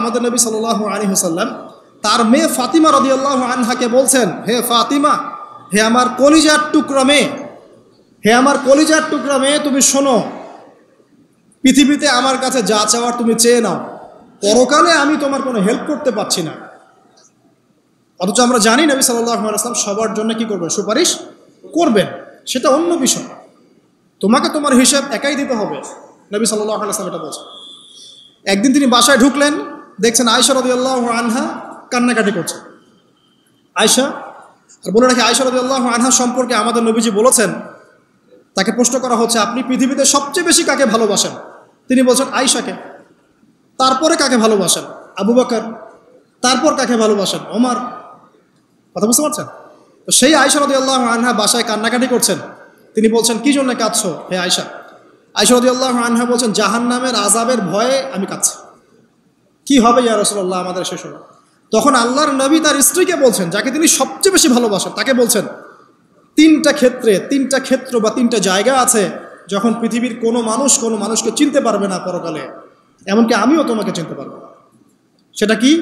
আমাদের নবী সাল্লাল্লাহু আলাইহি ওয়াসাল্লাম তার মেয়ে ফাতিমা রাদিয়াল্লাহু আনহাকে বলছেন, হে ফাতিমা, হে আমার কলিজার টুকরা মেয়ে, হে আমার কলিজার টুকরা মেয়ে, তুমি শোনো, পৃথিবীতে আমার কাছে যা চাওয়ার তুমি চেয়ে নাও, পরকালে আমি তোমার কোনো হেল্প করতে পারছি না। অথচ আমরা জানি নবী সাল্লাল্লাহু আলাইহি ওয়াসাল্লাম সবার জন্য কি করবেন? সুপারিশ করবেন, সেটা অন্য বিষয়। তোমাকে তোমার হিসাব একাই দিতে হবে, নবী সাল্লাল্লাহু আলাইহি ওয়াসাল্লাম এটা বলছেন। একদিন তিনি বাসায় ঢুকলেন, দেখছেন আয়েশা রাদিয়াল্লাহু আনহা কান্নাকাটি করছে। আয়েশা, আর বলে রাখি, আয়েশা রাদিয়াল্লাহু আনহা সম্পর্কে আমাদের নবীজি বলেছেন, তাকে প্রশ্ন করা হচ্ছে, আপনি পৃথিবীতে সবচেয়ে বেশি কাকে ভালোবাসেন? তিনি বলছেন আয়েশাকে। তারপরে কাকে ভালোবাসেন? আবু বকর। তারপর কাকে ভালোবাসেন? ওমর। কথা বুঝতে পারছেন? তো সেই আয়েশা রাদিয়াল্লাহু আনহা বাসায় কান্নাকাটি করছেন। তিনি বলছেন, কি জন্য কাঁদছো হে আয়েশা? আয়েশা রাদিয়াল্লাহু আনহা বলছেন, জাহান্নামের আযাবের ভয়ে আমি কাঁদছি। কি হবে ইয়া রাসূলুল্লাহ আমাদের শেষ হলো? তখন আল্লাহর নবী তার স্ত্রীকে বলছেন, যাকে তিনি সবচেয়ে বেশি ভালোবাসেন, তাকে বলছেন, তিনটা ক্ষেত্র বা তিনটা জায়গা আছে যখন পৃথিবীর কোনো মানুষকে চিনতে পারবে না পরকালে, এমনকি আমিও তোমাকে চিনতে পারবো না। সেটা কি?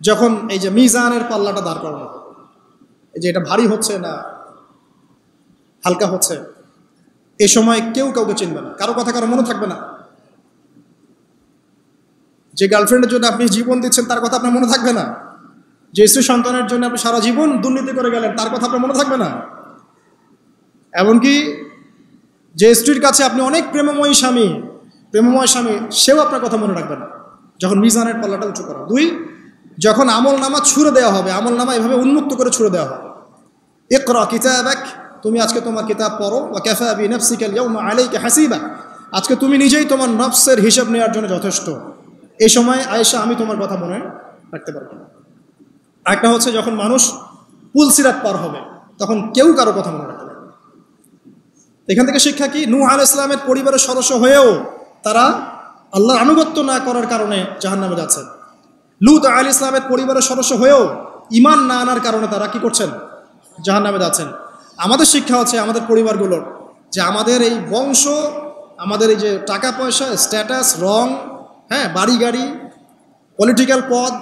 যখন এই যে মিজানের পাল্লাটা দাঁড় করানো, এই যে এটা ভারী হচ্ছে না হালকা হচ্ছে, এ সময় কেউ কাউকে চিনবে না, কারো কথা কারো মনে থাকবে না। যে গার্লফ্রেন্ডের জন্য আপনি জীবন দিচ্ছেন তার কথা আপনার মনে থাকবে না। যে স্ত্রী সন্তানের জন্য আপনি সারা জীবন দুর্নীতি করে গেলেন তার কথা আপনার মনে থাকবে না। এমনকি যে স্ত্রীর কাছে আপনি অনেক প্রেমময় স্বামী, সেও আপনার কথা মনে রাখবে না যখন মিজানের পাল্লাটা উঁচু করা। দুই, যখন আমল নামা ছুড়ে দেওয়া হবে, আমল নামা এভাবে উন্মুক্ত করে ছুড়ে দেওয়া হবে, ইকরা কিতাবাক, তুমি আজকে তোমার কিতাব পড়ো, ওয়া কাফা বিনাফসিকা আল-ইয়াওমা আলাইকা হাসিবা, আজকে তুমি নিজেই তোমার নফসের হিসাব নেওয়ার জন্য যথেষ্ট। এই সময় আয়েশা আমি তোমার কথা মনে রাখতে পারবো না। একটা হচ্ছে যখন মানুষ পুলসিরাত পার হবে, তখন কেউ কারো কথা মনে রাখতে পারবে না। এখান থেকে শিক্ষা কি? নূহ আলাইহিস সালামের পরিবারের সদস্য হয়েও তারা আল্লাহর আনুগত্য না করার কারণে জাহান্নামে যাচ্ছেন। লূত আলাইহিস সালামের পরিবারের সদস্য হয়েও ঈমান না আনার কারণে তারা কি করছেন? জাহান্নামে যাচ্ছেন। আমাদের শিক্ষা হচ্ছে আমাদের পরিবারগুলোর, যে আমাদের এই বংশ, আমাদের এই যে টাকা পয়সা, স্ট্যাটাস, রং, হ্যাঁ, বাড়ি গাড়ি, পলিটিক্যাল পদ,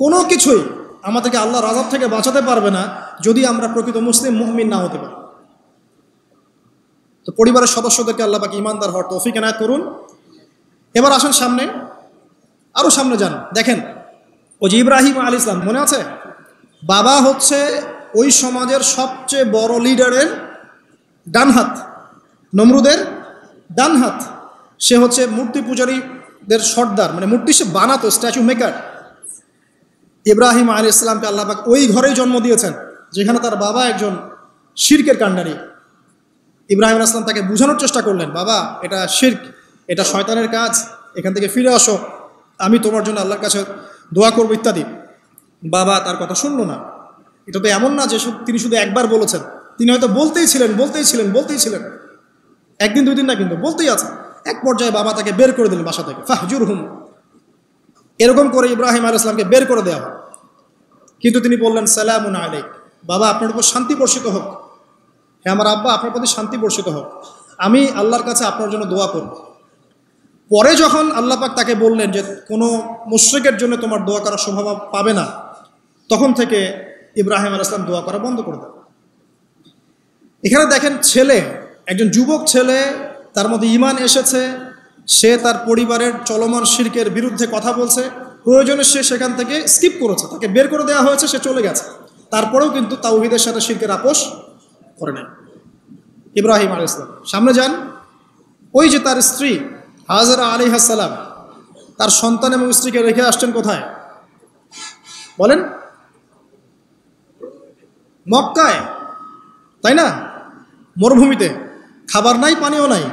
কোনো কিছুই আমাদেরকে আল্লাহর আযাব থেকে বাঁচাতে পারবে না যদি আমরা প্রকৃত মুসলিম মুমিন না হতে পারি। তো পরিবারের সদস্যদেরকে আল্লাহ পাক ঈমানদার হওয়ার তৌফিক এনায়েত করুন। এবার আসেন সামনে, আরও সামনে যান, দেখেন ওই যে ইব্রাহিম আলাইহিস সালাম, মনে আছে? বাবা হচ্ছে ওই সমাজের সবচেয়ে বড় লিডারের ডানহাত, নমরুদের ডানহাত। সে হচ্ছে মূর্তি পূজারীদের সর্দার, মানে মূর্তি সে বানাতো, স্ট্যাচু মেকার। ইব্রাহিম আলাইহিস সালামকে আল্লাহ পাক ওই ঘরেই জন্ম দিয়েছেন যেখানে তার বাবা একজন শিরকের কাণ্ডারি। ইব্রাহিম আলাইহিস সালাম তাকে বোঝানোর চেষ্টা করলেন, বাবা এটা শিরক, এটা শয়তানের কাজ, এখান থেকে ফিরে আসো, আমি তোমার জন্য আল্লাহর কাছে দোয়া করবো ইত্যাদি। বাবা তার কথা শুনলো না। এটা তো এমন না যে তিনি শুধু একবার বলেছেন, তিনি হয়তো বলতেই ছিলেন, একদিন দুই দিন না, কিন্তু বলতেই আছে। এক পর্যায়ে বাবা তাকে বের করে দিলেন বাসা থেকে, ফাহজুরহুম, এরকম করে ইব্রাহিম আলাইহিস সালামকে বের করে দেওয়া হয়। কিন্তু তিনি বললেন, সালামুন আলাইক, বাবা আপনার উপর শান্তি বর্ষিত হোক, হ্যাঁ আমার আব্বা আপনার প্রতি শান্তি বর্ষিত হোক, আমি আল্লাহর কাছে আপনার জন্য দোয়া করব। পরে যখন আল্লাহ পাক তাকে বললেন যে কোনো মুশরিকের জন্য তোমার দোয়া করার সম্ভাবনা পাবে না, তখন থেকে ইব্রাহিম আলাইহিস সালাম দোয়া করা বন্ধ করে দেন। এখানে দেখেন, ছেলে, একজন যুবক ছেলে, তার মধ্যে ঈমান এসেছে, সে তার পরিবারের চলমান শিরকের বিরুদ্ধে কথা বলছে, প্রয়োজনে সে সেখান থেকে স্কিপ করেছে, তাকে বের করে দেওয়া হয়েছে, সে চলে গেছে, তারপরেও কিন্তু তাওহীদের সাথে শিরকের আপোষ করে নেয় ইব্রাহিম আলাইহিস সালাম। সামনে যান, ওই যে তার স্ত্রী হাজরা আলাইহিস সালাম তার সন্তান এবং স্ত্রীকে রেখে আসছেন কোথায় বলেন? মক্কায়, তাই না? মরুভূমিতে, খাবার নাই, পানিও নাই।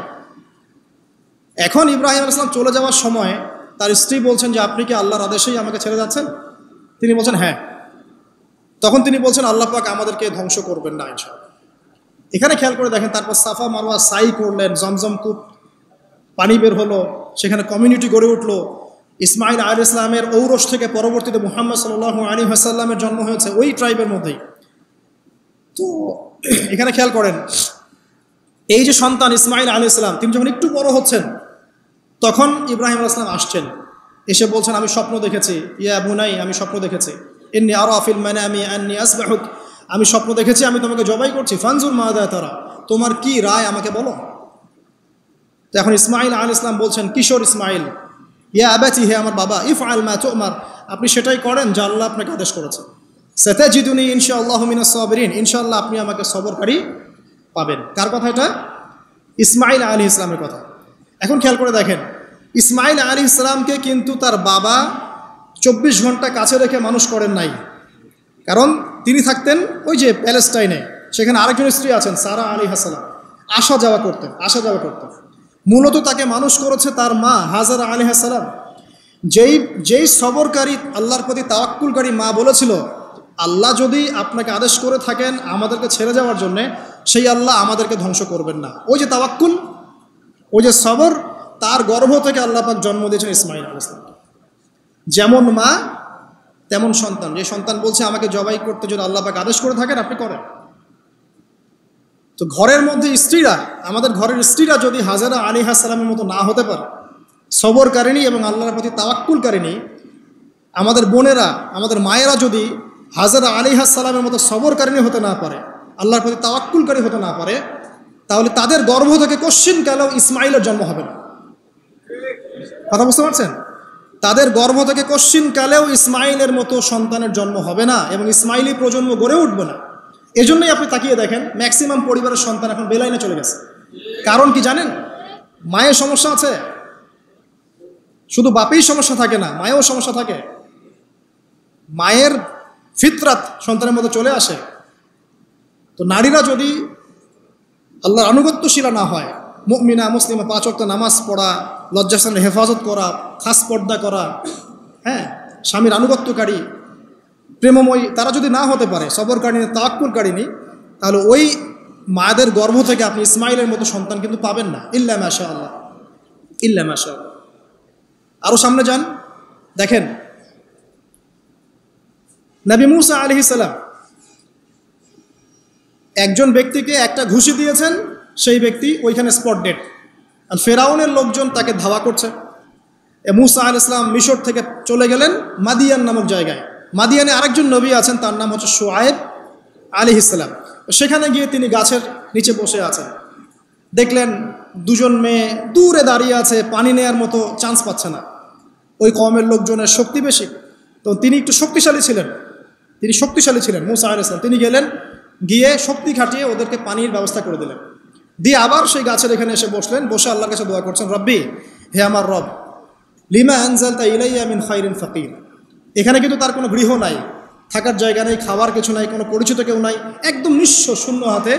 এখন ইব্রাহিম আলাইহিস সালাম চলে যাওয়ার সময় তার স্ত্রী বলছেন যে আপনি কি আল্লাহর আদেশেই আমাকে ছেড়ে যাচ্ছেন? তিনি বলছেন হ্যাঁ। তখন তিনি বলছেন আল্লাহ পাক আমাদেরকে ধ্বংস করবেন না ইনশাআল্লাহ। এখানে খেয়াল করে দেখেন, তারপর সাফা মারওয়া সাই করলেন, জমজম কূপ পানি বের হলো, সেখানে কমিউনিটি গড়ে উঠলো। ইসমাইল আলাইহিস সালামের ঔরস থেকে পরবর্তীতে মুহাম্মদ সাল্লাল্লাহু আলাইহি ওয়াসাল্লামের জন্ম হয়েছে ওই ট্রাইবের মধ্যেই। তো এখানে খেয়াল করেন, এই যে সন্তান ইসমাইল আলাইহিস সালাম, তিনি যখন একটু বড় হচ্ছেন তখন ইব্রাহিম আলাইহিস সালাম আসছেন। এসে বলছেন আমি স্বপ্ন দেখেছি, ইয়া বুনাই আমি স্বপ্ন দেখেছি, ইন্নী আরা ফিল মানামি আন্নী আসবাহুক, আমি স্বপ্ন দেখেছি আমি তোমাকে জবাই করছি, ফানজুর মাযা তারা, তোমার কি রায় আমাকে বলো। তো এখন ইসমাঈল আলাইহিস সালাম বলছেন, কিশোর ইসমাঈল, ইয়া আবাতি, হে আমার বাবা, ইফআল মা তু'মার, আপনি সেটাই করেন যা আল্লাহ আপনাকে আদেশ করেছেন। সাতাজিদুনি ইনশাআল্লাহু মিনাস সাবিরিন, ইনশাআল্লাহ আপনি আমাকে সবরকারী পাবেন। কার কথা এটা? ইসমাঈল আলাইহিস সালামের কথা। এখন খেয়াল করে দেখেন, ইসমাঈল আলাইহিস সালামকে কিন্তু তার বাবা 24 ঘন্টা কাছে রেখে মানুষ করেন নাই। কারণ তিনি থাকতেন ওই যে প্যালেস্টাইনে, সেখানে আরেকজন স্ত্রী আছেন সারা আলাইহিস সালাম, আসা যাওয়া করতেন। মূলত তাকে মানুষ করেছে তার মা হাজারা আলাইহিস সালাম। যেই সবরকারী, আল্লাহর প্রতি তাওয়াক্কুলকারী মা বলেছিল, আল্লাহ যদি আপনাকে আদেশ করে থাকেন আমাদেরকে ছেড়ে যাওয়ার জন্যে, সেই আল্লাহ আমাদেরকে ধ্বংস করবেন না। ওই যে তাওয়াক্কুল, ওই যে সবর, তার গর্ভ থেকে আল্লাহ পাক জন্ম দিয়েছেন ইসমাঈল আলাইহিস সালাম। যেমন মা তেমন সন্তান। যে সন্তান বলছে আমাকে জবাই করতে যদি আল্লাহ পাক আদেশ করে থাকেন আপনি করেন। তো ঘরের মধ্যে স্ত্রীরা, আমাদের ঘরের স্ত্রীরা যদি হাজারা আলাইহিস সালামের মতো না হতে পারে, সবরকারিণী এবং আল্লাহর প্রতি তাওয়াক্কুলকারিণী, আমাদের বোনেরা, আমাদের মায়েরা যদি হাজারা আলাইহিস সালামের মতো সবরকারিণী হতে না পারে, আল্লাহর প্রতি তাওয়াক্কুলকারী হতে না পারে, তাহলে তাদের গর্ভ থেকে কশ্চিনকালেও ইসমাঈলের জন্ম হবে না। কথা বুঝতে পারছেন? তাদের গর্ভ থেকে কশ্চিনকালেও ইসমাঈলের মতো সন্তানের জন্ম হবে না এবং ইসমাঈলি প্রজন্ম গড়ে উঠবে না। এজন্যই আপনি তাকিয়ে দেখেন ম্যাক্সিমাম পরিবারের সন্তান এখন বেলাইনে চলে গেছে। কারণ কি জানেন? মায়ের সমস্যা আছে। শুধু বাপেই সমস্যা থাকে না, মায়েও সমস্যা থাকে। মায়ের ফিতরাত সন্তানের মধ্যে চলে আসে। তো নারীরা যদি আল্লাহর আনুগত্যশীলা না হয়, মুমিনা মুসলিমা, 5 ওয়াক্ত নামাজ পড়া, লজ্জাস্থানের হেফাজত করা, খাস পর্দা করা, হ্যাঁ, স্বামীর আনুগত্যকারী, প্রেমময়ী, তারা যদি না হতে পারে, সবরকারিণী, তাওয়াক্কুলকারিণী, তাহলে ওই মায়েদের গর্ভ থেকে আপনি ইসমাঈলের মতো সন্তান কিন্তু পাবেন না। ইল্লা মাশাআল্লাহ, ইল্লা মাশাআল্লাহ। আরও সামনে যান, দেখেন নবী মূসা আলাইহিস সালাম একজন ব্যক্তিকে একটা ঘুষি দিয়েছেন, সেই ব্যক্তি ওইখানে স্পট ডেড। আর ফেরাউনের লোকজন তাকে ধাওয়া করছে। মূসা আলাইহিস সালাম মিশর থেকে চলে গেলেন মাদিয়ান নামক জায়গায়। মাদিয়ানে আরেকজন নবী আছেন, তার নাম হচ্ছে শুআয়ব আলাইহিস সালাম। সেখানে গিয়ে তিনি গাছের নিচে বসে আছেন। দেখলেন দুজন মেয়ে দূরে দাঁড়িয়ে আছে, পানি নেয়ার মতো চান্স পাচ্ছে না। ওই কওমের লোকজনের শক্তি বেশি, তো তিনি একটু শক্তিশালী ছিলেন মূসা আলাইহিস সালাম। তিনি গেলেন, গিয়ে শক্তি খাটিয়ে ওদেরকে পানির ব্যবস্থা করে দিলেন। দিয়ে আবার সেই গাছের এখানে এসে বসলেন, বসে আল্লাহর কাছে দোয়া করছেন, রব্বি, হে আমার রব, লিমা আনজালতা ইলাইয়া মিন খাইরিন ফাকির। এখানে কিন্তু তার কোনো গৃহ নাই, থাকার জায়গা নেই, খাবার কিছু নাই, কোনো পরিচিত কেউ নাই, একদম নিঃস্ব শূন্য হাতে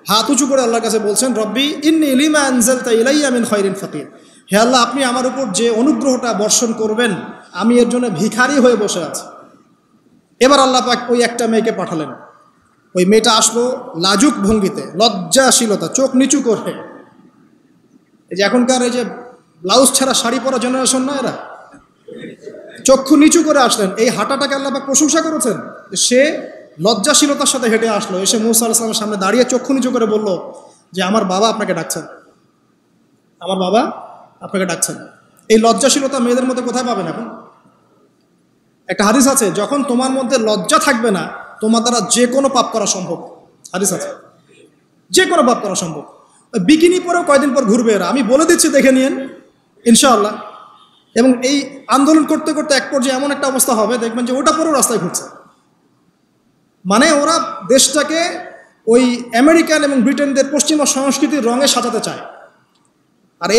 হাত উঁচু করে আল্লাহর কাছে বলছেন, রব্বি ইন্নী লিমা আনজালতা ইলাইয়া মিন খাইরিন ফাকির। হে আল্লাহ, আপনি আমার উপর যে অনুগ্রহটা বর্ষণ করবেন, আমি এর জন্য ভিখারি হয়ে বসে আছি। এবার আল্লাহ পাক ওই একটা মেয়েকে পাঠালেন। ওই মেয়েটা আসলো লাজুক ভঙ্গিতে, লজ্জাশীলতা, চোখ নিচু করে। এই যে এখনকার এই যে ব্লাউজ ছাড়া শাড়ি পরা জেনারেশন না, এরা চক্ষু নিচু করে আসলেন। এই হাঁটাটাকে আল্লাহ পাক প্রশংসা করেছেন। সে লজ্জাশীলতার সাথে হেঁটে আসলো, এসে মূসা আলাইহিস সালামের সামনে দাঁড়িয়ে চক্ষু নিচু করে বলল যে আমার বাবা আপনাকে ডাকছেন, আমার বাবা আপনাকে ডাকছেন। এই লজ্জাশীলতা মেয়েদের মধ্যে কোথায় পাবেন এখন? একটা হাদিস আছে, যখন তোমার মধ্যে লজ্জা থাকবে না, তোমার দ্বারা যে কোনো পাপ করা সম্ভব। হাদিস আছে, যে কোনো পাপ করা সম্ভব। বিকিনি পরেও কয়দিন পর ঘুরবে এরা, আমি বলে দিচ্ছি, দেখে নিন ইনশাআল্লাহ। এবং এই আন্দোলন করতে করতে এক পর্যায়ে এমন একটা অবস্থা হবে, দেখবেন যে ওটা পরেও রাস্তায় ঘুরছে। মানে ওরা দেশটাকে ওই আমেরিকান এবং ব্রিটেনদের পশ্চিমা সংস্কৃতির রঙে সাজাতে চায়। আর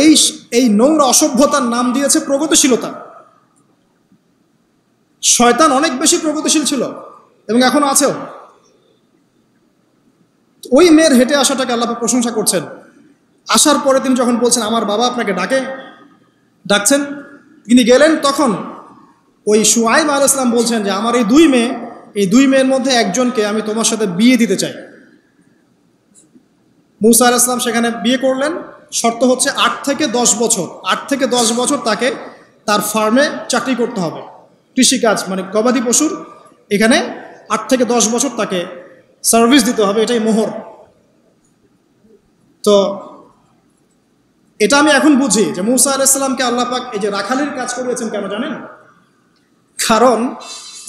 এই নোংরা অসভ্যতার নাম দিয়েছে প্রগতিশীলতা। শয়তান অনেক বেশি প্রগতিশীল ছিল এবং এখনো আছেও। ওই মেয়ের হেঁটে আসাটাকে আল্লাহ পাক প্রশংসা করছেন। আসার পরে তিনি যখন বলছেন আমার বাবা আপনাকে ডাকছেন, তিনি গেলেন, তখন ওই শুআয়ব আলাইহিস সালাম বলছেন যে আমার এই দুই মেয়ের মধ্যে একজনকে আমি তোমার সাথে বিয়ে দিতে চাই। মূসা আলাইহিস সালাম সেখানে বিয়ে করলেন। শর্ত হচ্ছে 8 থেকে 10 বছর তাকে তার ফার্মে চাকরি করতে হবে, কৃষিকাজ মানে গবাদি পশুর, এখানে 8 থেকে 10 বছর তাকে সার্ভিস দিতে হবে, এটাই মোহর। তো এটা আমি এখন বুঝি যে মুসা আলাইহিস সালামকে আল্লাহ পাক এই যে রাখালির কাজ করিয়েছেন কেন জানেন? কারণ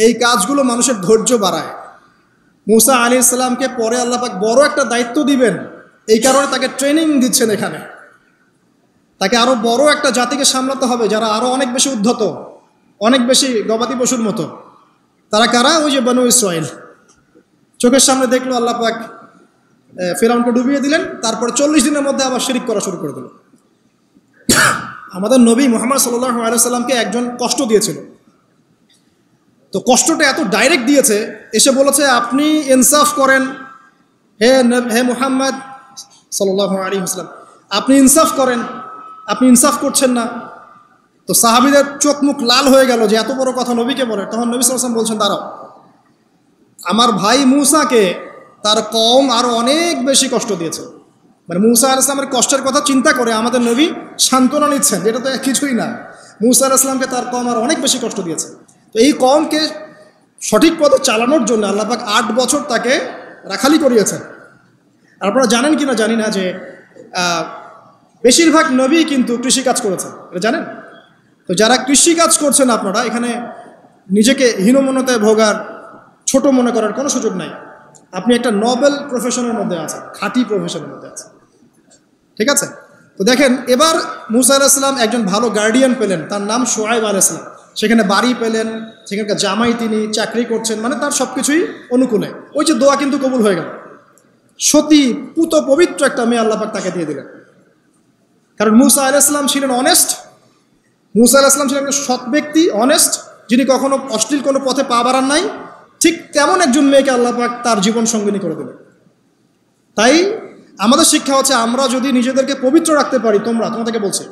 এই কাজগুলো মানুষের ধৈর্য বাড়ায়। মুসা আলাইহিস সালামকে পরে আল্লাহ পাক বড় একটা দায়িত্ব দিবেন, এই কারণে তাকে ট্রেনিং দিচ্ছেন এখানে। তাকে আরো বড় একটা জাতিকে সামলাতে হবে যারা আরো অনেক বেশি উদ্ধত, অনেক বেশি গবাদি পশুর মতো। তারা কারা? ওই যে বনু ইসরাইল। চোখের সামনে দেখলো আল্লাহ পাক ফিরআউনকে ডুবিয়ে দিলেন, তারপর 40 দিনের মধ্যে আবার শিরিক করা শুরু করে দিল। আমাদের নবী মুহাম্মদ সাল্লাল্লাহু আলাইহি সাল্লামকে একজন কষ্ট দিয়েছিল, তো কষ্টটা এত ডাইরেক্ট দিয়েছে, এসে বলেছে আপনি ইনসাফ করেন, হে মুহাম্মদ সাল্লাল্লাহু আলাইহি ওয়াসাল্লাম, আপনি ইনসাফ করেন, আপনি ইনসাফ করছেন না। তো সাহাবীদের চোখ মুখ লাল হয়ে গেল যে এত বড় কথা নবীকে বলে। তখন নবী সাল্লাল্লাহু আলাইহি ওয়াসাল্লাম বলছেন, দাঁড়াও, আমার ভাই মূসাকে তার কওম আরো অনেক বেশি কষ্ট দিয়েছে। মানে মূসা আলাইহিস সালামের কষ্টের কথা চিন্তা করে আমাদের নবী সান্ত্বনা নিচ্ছেন, যেটা তো কিছুই না। মূসা আলাইহিস সালামকে তার কওম আর অনেক বেশি কষ্ট দিয়েছে। তো এই কওমকে সঠিক পথে চালানোর জন্য আল্লাহ পাক 8 বছর তাকে রাখালি করিয়েছেন। আর আপনারা জানেন কিনা জানি না যে বেশিরভাগ নবী কিন্তু কৃষিকাজ করেছেন, এটা জানেন? তো যারা কৃষিকাজ করছেন আপনারা এখানে নিজেকে হীনমন্যতায় ভোগার, ছোট মনে করার কোনো সুযোগ নাই। আপনি একটা নোবেল প্রফেশনের মধ্যে আছেন, খাঁটি প্রফেশনের মধ্যে আছেন, ঠিক আছে? তো দেখেন, এবার মূসা আলাইহিস সালাম একজন ভালো গার্ডিয়ান পেলেন, তার নাম শুআয়ব আলাইহিস সালাম। সেখানে বাড়ি পেলেন, সেখানকার জামাই, তিনি চাকরি করছেন, মানে তার সব কিছুই অনুকূলে। ওই যে দোয়া কিন্তু কবুল হয়ে গেল। সতী পুত পবিত্র একটা মেয়ে আল্লাহ পাক তাকে দিয়ে দিলেন। কারণ মূসা আলাইহিস সালাম ছিলেন অনেস্ট, মূসা আলাইহিস সালাম ছিলেন একটা সৎ ব্যক্তি, অনেস্ট, যিনি কখনো অশ্লীল কোনো পথে পা বাড়ান নাই। ঠিক তেমন একজন মেয়েকে আল্লাহ পাক তার জীবন সঙ্গিনী করে দিলেন। তাই আমাদের শিক্ষা হচ্ছে, আমরা যদি নিজেদেরকে পবিত্র রাখতে পারি, তোমাদেরকে বলছে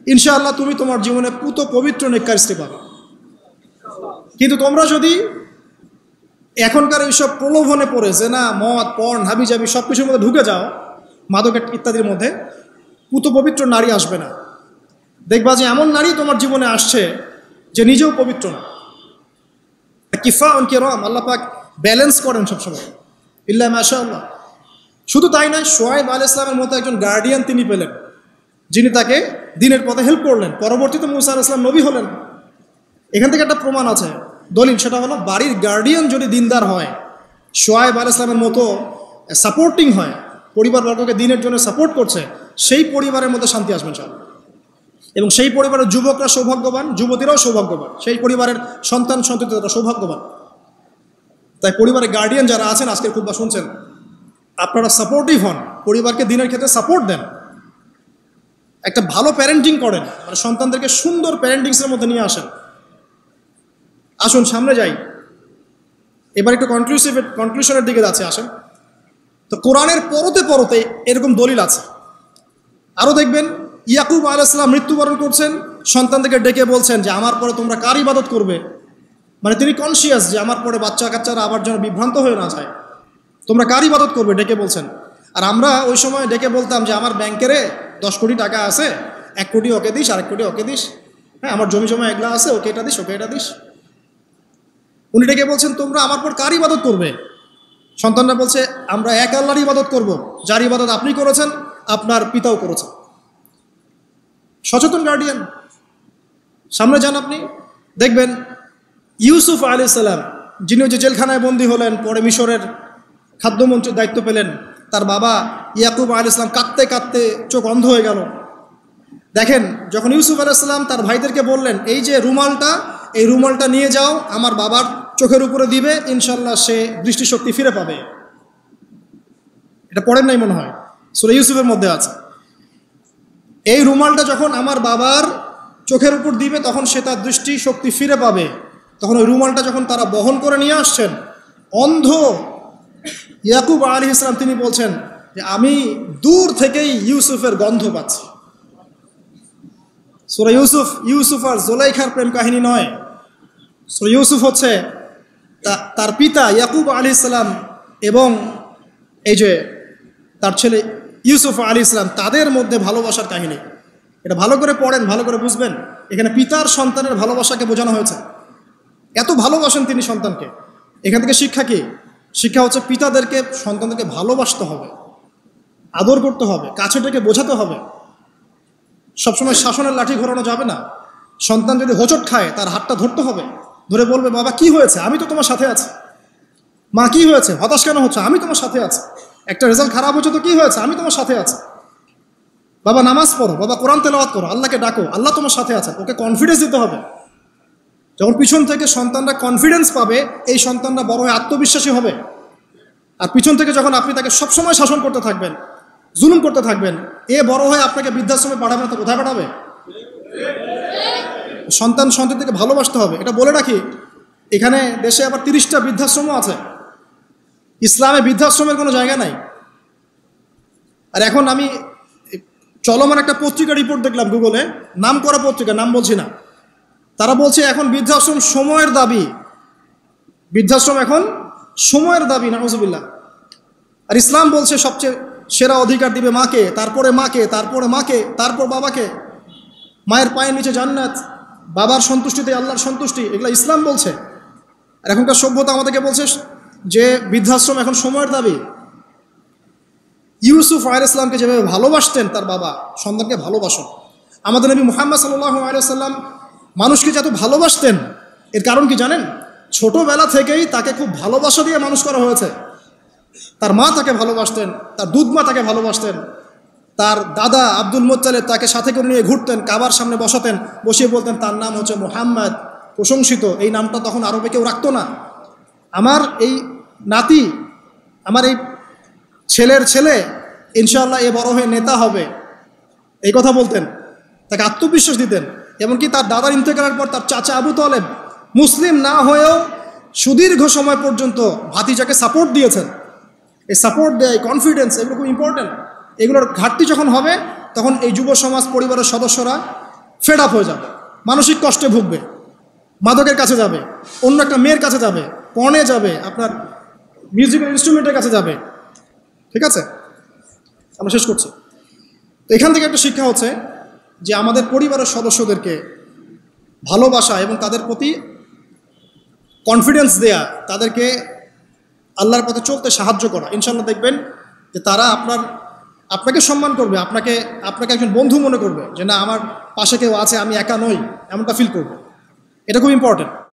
ইনশাআল্লাহ তুমি তোমার জীবনে পুত পবিত্র নেককার স্ত্রী পাবে। কিন্তু তোমরা যদি এখনকার এইসব প্রলোভনে পড়ে যে না মদ, পর্ন, হাবিজাবি সব কিছুর মধ্যে ঢুকে যাও, মাদক ইত্যাদির মধ্যে, পুত পবিত্র নারী আসবে না। দেখবা যে এমন নারী তোমার জীবনে আসছে যে নিজেও পবিত্র না। কিফা অনকে রম, আল্লাহ পাক ব্যালেন্স করেন সবসময়, ইল্লা মাশাআল্লাহ। শুধু তাই নয়, শুআয়ব আলাইহিস সালামের মতো একজন গার্ডিয়ান তিনি পেলেন, যিনি তাকে দিনের পথে হেল্প করলেন। পরবর্তীতে মূসা আলাইহিস সালাম নবী হলেন। এখান থেকে একটা প্রমাণ আছে, দলিল, সেটা হলো বাড়ির গার্ডিয়ান যদি দিনদার হয়, শুআয়ব আলাইহিস সালামের মতো সাপোর্টিং হয়, পরিবারবর্গকে দিনের জন্য সাপোর্ট করছে, সেই পরিবারের মধ্যে শান্তি আসবে ইনশাআল্লাহ। এবং সেই পরিবারের যুবকরা সৌভাগ্যবান, যুবতীরাও সৌভাগ্যবান, সেই পরিবারের সন্তান সন্ততিরা সৌভাগ্যবান। তাই পরিবারের গার্ডিয়ান যারা আছেন, আজকের খুতবা শুনছেন, আপনারা সাপোর্টিভ হন, পরিবারকে দিনের ক্ষেত্রে সাপোর্ট দেন, একটা ভালো প্যারেন্টিং করেন, মানে সন্তানদেরকে সুন্দর প্যারেন্টিংসের মধ্যে নিয়ে আসেন। আসুন সামনে যাই, এবার একটু কনক্লুশনের দিকে যাচ্ছে, আসেন। তো কোরআনের পরতে পরতে এরকম দলিল আছে। আরও দেখবেন, ইয়াকুব আলাইহিস সালাম মৃত্যুবরণ করছেন, সন্তানদেরকে ডেকে বলছেন যে আমার পরে তোমরা কার ইবাদত করবে। মানে তিনি কনসিয়াস যে আমার পরে বাচ্চা কাচ্চারা আবার যেন বিভ্রান্ত হয়ে না যায়, তোমরা কার ইবাদত করবে ডেকে বলছেন। আর আমরা ওই সময় ডেকে বলতাম যে আমার ব্যাংকেরে 10 কোটি টাকা আছে, 1 কোটি ওকে দিস, আর 1 কোটি ওকে দিস, হ্যাঁ আমার জমি জমা এগুলা আছে, ওকে এটা দিস, ওকে এটা দিস। উনি ডেকে বলছেন তোমরা আমার পর কার ইবাদত করবে। সন্তানরা বলছে আমরা এক আল্লাহর ইবাদত করব, যার ইবাদত আপনি করেছেন, আপনার পিতাও করেছেন। সচেতন গার্ডিয়ান। সামনে যান, আপনি দেখবেন ইউসুফ আলাইহিস সালাম, যিনি যে জেলখানায় বন্দী হলেন, পরে মিশরের খাদ্যমন্ত্রীর দায়িত্ব পেলেন, তার বাবা ইয়াকুব আলাইহিস সালাম কাঁদতে কাঁদতে চোখ অন্ধ হয়ে গেল। দেখেন, যখন ইউসুফ আলাইহিস সালাম তার ভাইদেরকে বললেন এই যে রুমালটা, এই রুমালটা নিয়ে যাও, আমার বাবার চোখের উপরে দিবে, ইনশাল্লাহ সে দৃষ্টিশক্তি ফিরে পাবে। এটা পড়েন নাই মনে হয়, সূরা ইউসুফের মধ্যে আছে। এই রুমালটা যখন আমার বাবার চোখের উপর দিবে, তখন সে তার দৃষ্টিশক্তি ফিরে পাবে। তখন ওই রুমালটা যখন তারা বহন করে নিয়ে আসছেন, অন্ধ ইয়াকুব আলাইহিস সালাম তিনি বলছেন যে আমি দূর থেকেই ইউসুফের গন্ধ পাচ্ছি। সূরা ইউসুফ আর জুলাইখার প্রেম কাহিনী নয়। সূরা ইউসুফ হচ্ছে তার পিতা ইয়াকুব আলাইহিস সালাম এবং এই যে তার ছেলে ইউসুফ আলাইহিস সালাম, তাদের মধ্যে ভালোবাসার কাহিনী। এটা ভালো করে পড়েন, ভালো করে বুঝবেন। এখানে পিতার সন্তানের ভালোবাসাকে বোঝানো হয়েছে। এত ভালোবাসেন তিনি সন্তানকে। এখান থেকে শিক্ষা কি? শিক্ষা হচ্ছে পিতাদেরকে, সন্তানদেরকে ভালোবাসতে হবে, আদর করতে হবে, কাছে থেকে বোঝাতে হবে। সবসময় শাসনের লাঠি ঘোরানো যাবে না। সন্তান যদি হোঁচট খায় তার হাতটা ধরতে হবে, ধরে বলবে বাবা কি হয়েছে, আমি তো তোমার সাথে আছি। মা কি হয়েছে, হতাশ কেন হচ্ছে, আমি তোমার সাথে আছি। একটা রেজাল্ট খারাপ হচ্ছে তো কি হয়েছে, আমি তোমার সাথে আছি। বাবা নামাজ পড়ো, বাবা কোরআন তেলাওয়াত করো, আল্লাহকে ডাকো, আল্লাহ তোমার সাথে আছে। ওকে কনফিডেন্স দিতে হবে। যখন পিছন থেকে সন্তানরা কনফিডেন্স পাবে, এই সন্তানরা বড় হয়ে আত্মবিশ্বাসী হবে। আর পিছন থেকে যখন আপনি তাকে সবসময় শাসন করতে থাকবেন, জুলুম করতে থাকবেন, এ বড় হয়ে আপনাকে বৃদ্ধাশ্রমে পাঠাবে না তো কোথায় পাঠাবে? সন্তানকে ভালোবাসতে হবে। এটা বলে রাখি, এখানে দেশে আবার 30টা বৃদ্ধাশ্রমও আছে। ইসলামে বৃদ্ধাশ্রমের কোনো জায়গা নাই। আর এখন আমি চলমান একটা পত্রিকা রিপোর্ট দেখলাম গুগলে, নাম করা পত্রিকা, নাম বলছি না। তারা বলছে এখন বৃদ্ধাশ্রম সময়ের দাবি, বৃদ্ধাশ্রম এখন সময়ের দাবি, নাউজুবিল্লাহ। আর ইসলাম বলছে সবচেয়ে সেরা অধিকার দিবে মাকে, তারপরে মাকে, তারপরে মাকে, তারপর বাবাকে। মায়ের পায়ের নিচে জান্নাত, বাবার সন্তুষ্টিতে আল্লাহর সন্তুষ্টি, এগুলো ইসলাম বলছে। আর এখনকার সভ্যতা আমাদেরকে বলছে যে বৃদ্ধাশ্রম এখন সময়ের দাবি। ইউসুফ আলাইহিস সালামকে যেভাবে ভালোবাসতেন তার বাবা, সন্তানকে ভালোবাসো। আমাদের নবী মুহাম্মদ সাল্লাল্লাহু আলাইহি ওয়াসাল্লাম মানুষকে যত ভালোবাসতেন, এর কারণ কি জানেন? ছোটবেলা থেকেই তাকে খুব ভালোবাসা দিয়ে মানুষ করা হয়েছে। তার মা তাকে ভালোবাসতেন, তার দুধ মা তাকে ভালোবাসতেন, তার দাদা আব্দুল মুত্তালিব তাকে সাথে করে নিয়ে ঘুরতেন, কাবার সামনে বসাতেন, বসিয়ে বলতেন তার নাম হচ্ছে মুহাম্মদ, প্রশংসিত। এই নামটা তখন আরবে কেউ রাখতো না। আমার এই নাতি, আমার এই ছেলের ছেলে ইনশাআল্লাহ এ বড় হয়ে নেতা হবে, এই কথা বলতেন। তাকে আত্মবিশ্বাস দিতেন। এমনকি তার দাদার ইন্তেকালের পর তার চাচা আবু তালেব মুসলিম না হয়েও সুদীর্ঘ সময় পর্যন্ত ভাতিজাকে সাপোর্ট দিয়েছেন। এই সাপোর্ট দেয়, কনফিডেন্স, এগুলো খুব ইম্পর্টেন্ট। এগুলোর ঘাটতি যখন হবে তখন এই যুব সমাজ, পরিবারের সদস্যরা ফেড আপ হয়ে যাবে, মানসিক কষ্টে ভুগবে, মাদকের কাছে যাবে, অন্য একটা মেয়ের কাছে যাবে, পর্নে যাবে, আপনার মিউজিক্যাল ইনস্ট্রুমেন্টের কাছে যাবে। ঠিক আছে, আমরা শেষ করছি। তো এখান থেকে একটা শিক্ষা হচ্ছে যে আমাদের পরিবারের সদস্যদেরকে ভালোবাসা এবং তাদের প্রতি কনফিডেন্স দেয়া, তাদেরকে আল্লাহর পথে চলতে সাহায্য করা। ইনশাআল্লাহ দেখবেন যে তারা আপনাকে সম্মান করবে, আপনাকে একজন বন্ধু মনে করবে, যে না আমার পাশে কেউ আছে, আমি একা নই, এমনটা ফিল করবে। এটা খুব ইম্পর্টেন্ট।